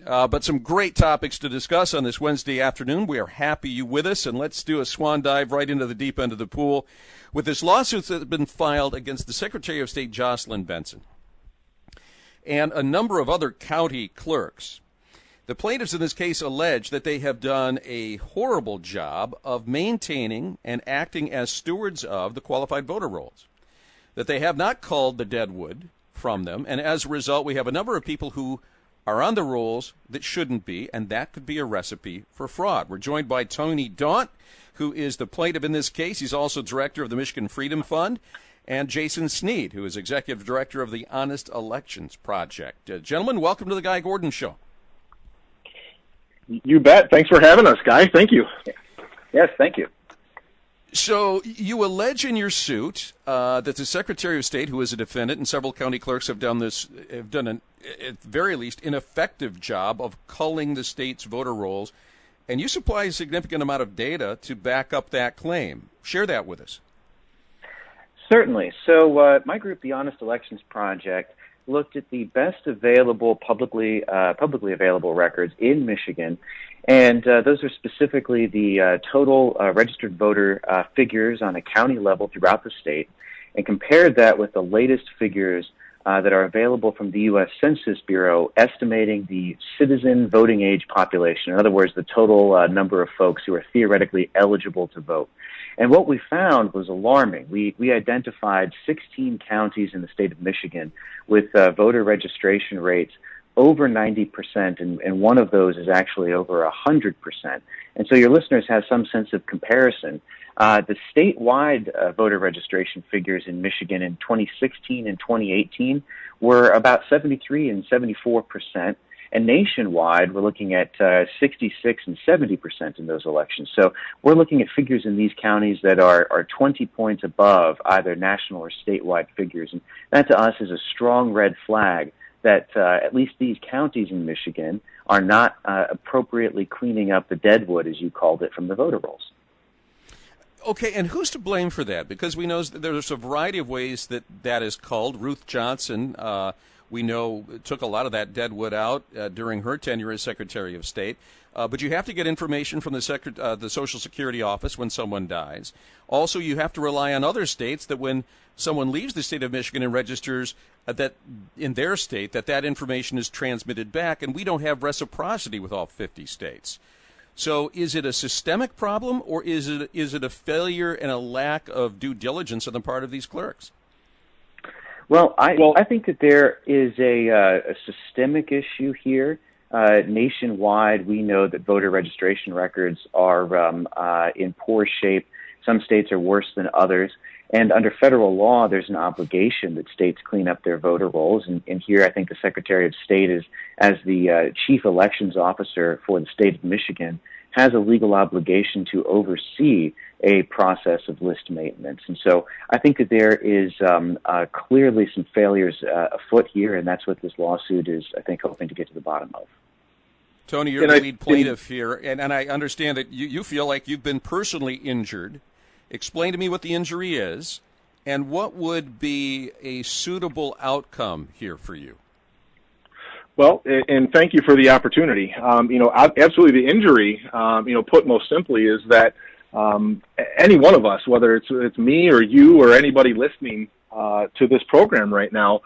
But some great topics to discuss on this Wednesday afternoon. We are happy you with us, and let's do a swan dive right into the deep end of the pool with this lawsuit that has been filed against the Secretary of State, Jocelyn Benson, and a number of other county clerks. The plaintiffs in this case allege that they have done a horrible job of maintaining and acting as stewards of the qualified voter rolls, that they have not culled the dead wood from them, and as a result, we have a number of people who are on the rolls that shouldn't be, and that could be a recipe for fraud. We're joined by Tony Daunt, who is the plaintiff in this case. He's also director of the Michigan Freedom Fund, and Jason Sneed, who is executive director of the Honest Elections Project. Gentlemen, welcome to the Guy Gordon Show. You bet. Thanks for having us, Guy. Thank you. Yes, thank you. So you allege in your suit that the Secretary of State, who is a defendant, and several county clerks have done at the very least, ineffective job of culling the state's voter rolls, and you supply a significant amount of data to back up that claim. Share that with us. Certainly. So my group, the Honest Elections Project, looked at the best available publicly available records in Michigan, and those are specifically the total registered voter figures on a county level throughout the state, and compared that with the latest figures that are available from the U.S. Census Bureau, estimating the citizen voting age population. In other words, the total number of folks who are theoretically eligible to vote. And what we found was alarming. We identified 16 counties in the state of Michigan with voter registration rates over 90%, and one of those is actually over 100%. And so your listeners have some sense of comparison. The statewide voter registration figures in Michigan in 2016 and 2018 were about 73 and 74%. And nationwide, we're looking at 66 and 70% in those elections. So we're looking at figures in these counties that are 20 points above either national or statewide figures. And that to us is a strong red flag that at least these counties in Michigan are not appropriately cleaning up the deadwood, as you called it, from the voter rolls. Okay, and who's to blame for that? Because we know there's a variety of ways that is culled. Ruth Johnson, we know, took a lot of that deadwood out during her tenure as Secretary of State. But you have to get information from the Social Security Office when someone dies. Also, you have to rely on other states that when someone leaves the state of Michigan and registers that in their state, that information is transmitted back, and we don't have reciprocity with all 50 states. So is it a systemic problem, or is it a failure and a lack of due diligence on the part of these clerks? Well, I think that there is a systemic issue here. Nationwide, we know that voter registration records are in poor shape. Some states are worse than others. And under federal law, there's an obligation that states clean up their voter rolls. And here, I think the Secretary of State, as the chief elections officer for the state of Michigan, has a legal obligation to oversee a process of list maintenance. And so I think that there is clearly some failures afoot here, and that's what this lawsuit is, I think, hoping to get to the bottom of. Tony, you're the lead plaintiff here, and I understand that you feel like you've been personally injured. Explain to me what the injury is, and what would be a suitable outcome here for you. Well, and thank you for the opportunity. Absolutely, the injury, put most simply, is that any one of us, whether it's me or you or anybody listening to this program right now,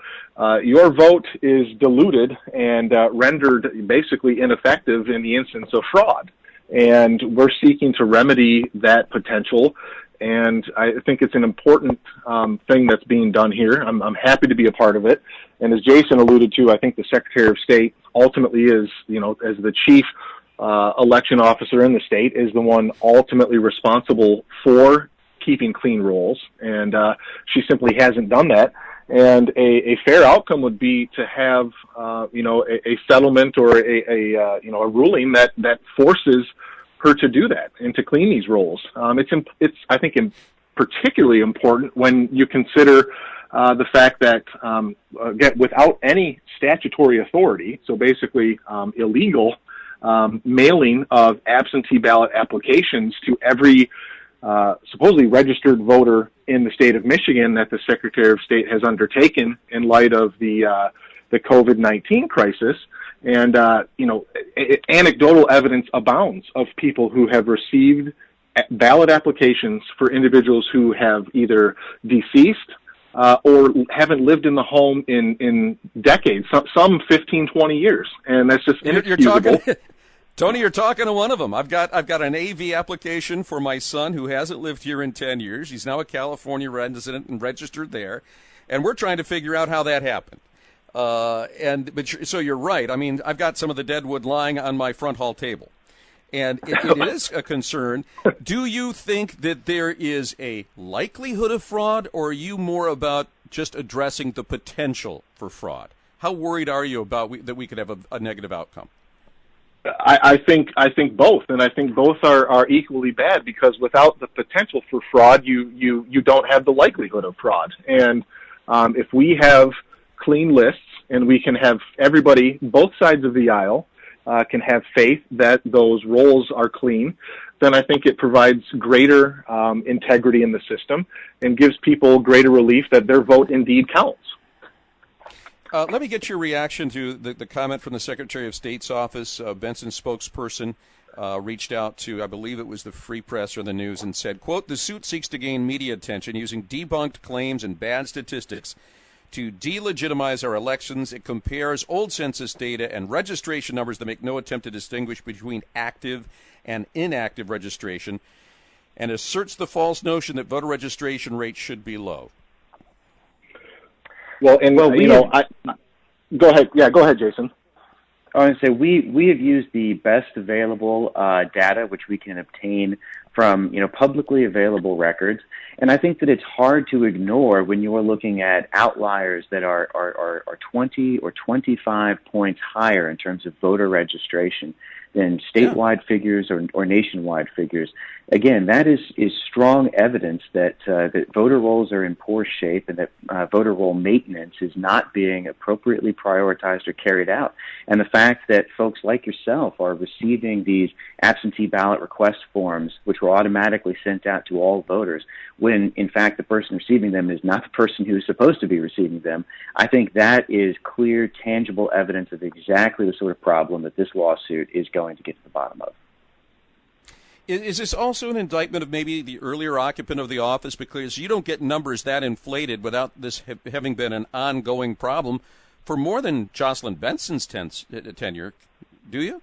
your vote is diluted and rendered basically ineffective in the instance of fraud. And we're seeking to remedy that potential. And I think it's an important thing that's being done here. I'm happy to be a part of it. And as Jason alluded to, I think the Secretary of State ultimately is, as the chief election officer in the state, is the one ultimately responsible for keeping clean rolls. And she simply hasn't done that. And a fair outcome would be to have, a settlement or a ruling that forces her to do that and to clean these rolls. It's I think particularly important when you consider the fact that again, without any statutory authority, so basically illegal mailing of absentee ballot applications to every supposedly registered voter in the state of Michigan that the Secretary of State has undertaken in light of the the COVID-19 crisis. And, anecdotal evidence abounds of people who have received ballot applications for individuals who have either deceased or haven't lived in the home in decades, some 15, 20 years. And that's just inexcusable. Tony, you're talking to one of them. I've got an AV application for my son who hasn't lived here in 10 years. He's now a California resident and registered there. And we're trying to figure out how that happened. So you're right. I mean, I've got some of the deadwood lying on my front hall table. And it is a concern. Do you think that there is a likelihood of fraud, or are you more about just addressing the potential for fraud? How worried are you about that we could have a negative outcome? I think both, and I think both are equally bad, because without the potential for fraud, you don't have the likelihood of fraud. And if we have clean lists and we can have everybody, both sides of the aisle, can have faith that those rolls are clean, then I think it provides greater integrity in the system and gives people greater relief that their vote indeed counts. Let me get your reaction to the comment from the Secretary of State's office. Benson's spokesperson reached out to, I believe it was the Free Press or the News, and said, quote, "The suit seeks to gain media attention using debunked claims and bad statistics to delegitimize our elections. It compares old census data and registration numbers that make no attempt to distinguish between active and inactive registration, and asserts the false notion that voter registration rates should be low." Go ahead. Yeah, go ahead, Jason. I want to say we have used the best available data which we can obtain from publicly available records, and I think that it's hard to ignore when you are looking at outliers that are 20 or 25 points higher in terms of voter registration than statewide figures or nationwide figures. Again, that is strong evidence that voter rolls are in poor shape, and that voter roll maintenance is not being appropriately prioritized or carried out. And the fact that folks like yourself are receiving these absentee ballot request forms, which were automatically sent out to all voters, when in fact the person receiving them is not the person who is supposed to be receiving them, I think that is clear, tangible evidence of exactly the sort of problem that this lawsuit is going to get to the bottom of. Is this also an indictment of maybe the earlier occupant of the office? Because you don't get numbers that inflated without this having been an ongoing problem for more than Jocelyn Benson's tenure, do you?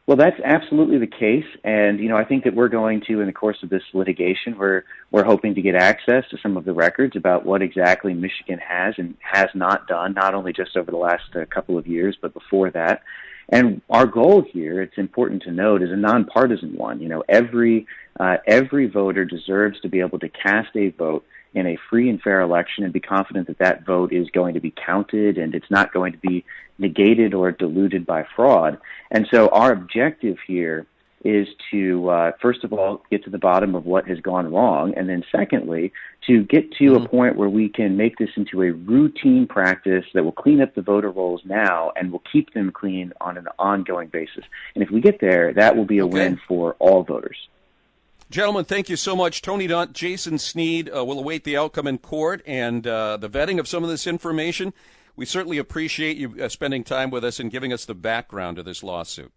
Well, that's absolutely the case, and I think that we're going to, in the course of this litigation, we're hoping to get access to some of the records about what exactly Michigan has and has not done, not only just over the last couple of years, but before that. And our goal here, it's important to note, is a nonpartisan one. Every voter deserves to be able to cast a vote in a free and fair election and be confident that that vote is going to be counted and it's not going to be negated or diluted by fraud. And so our objective here is to, first of all, get to the bottom of what has gone wrong, and then secondly, to get to a point where we can make this into a routine practice that will clean up the voter rolls now and will keep them clean on an ongoing basis. And if we get there, that will be a win for all voters. Gentlemen, thank you so much. Tony Daunt, Jason Sneed will await the outcome in court and the vetting of some of this information. We certainly appreciate you spending time with us and giving us the background to this lawsuit.